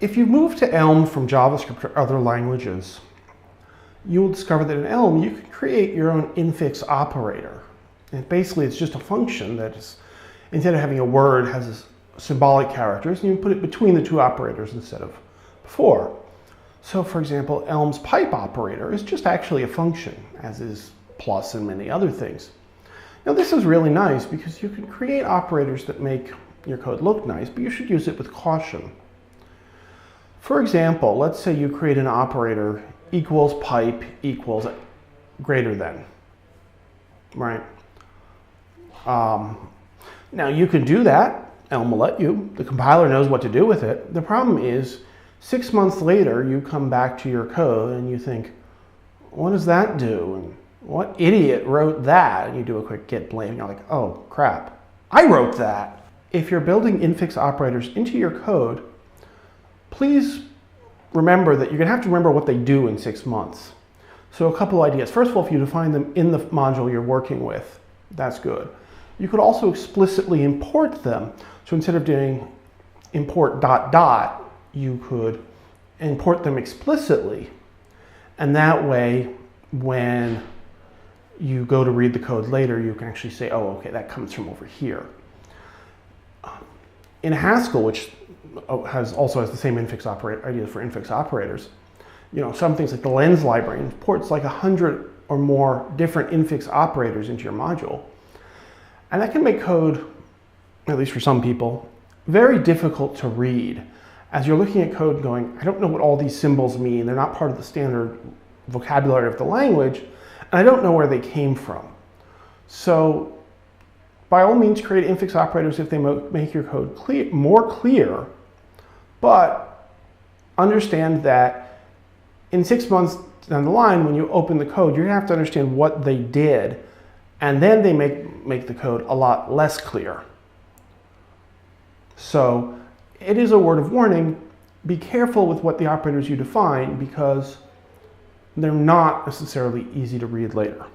If you move to Elm from JavaScript or other languages, you'll discover that in Elm you can create your own infix operator. And basically it's just a function that is, instead of having a word, has symbolic characters, and you put it between the two operators instead of before. So for example, Elm's pipe operator is just actually a function, as is plus and many other things. Now this is really nice because you can create operators that make your code look nice, but you should use it with caution. For example, let's say you create an operator equals pipe equals greater than, right? Now you can do that. Elm will let you. The compiler knows what to do with it. The problem is 6 months later you come back to your code and you think, what does that do? And what idiot wrote that? And you do a quick git blame and you're like, oh crap, I wrote that. If you're building infix operators into your code, please remember that you're going to have to remember what they do in 6 months. So a couple ideas. First of all, if you define them in the module you're working with, that's good. You could also explicitly import them. So instead of doing import ... you could import them explicitly. And that way, when you go to read the code later, you can actually say, oh, okay, that comes from over here. In Haskell, which also has the same infix idea for infix operators, some things like the lens library imports like 100 or more different infix operators into your module. And that can make code, at least for some people, very difficult to read. As you're looking at code going, I don't know what all these symbols mean. They're not part of the standard vocabulary of the language, and I don't know where they came from. So by all means, create infix operators if they make your code more clear, but understand that in 6 months down the line, when you open the code, you're going to have to understand what they did, and then they make the code a lot less clear. So it is a word of warning. Be careful with what the operators you define because they're not necessarily easy to read later.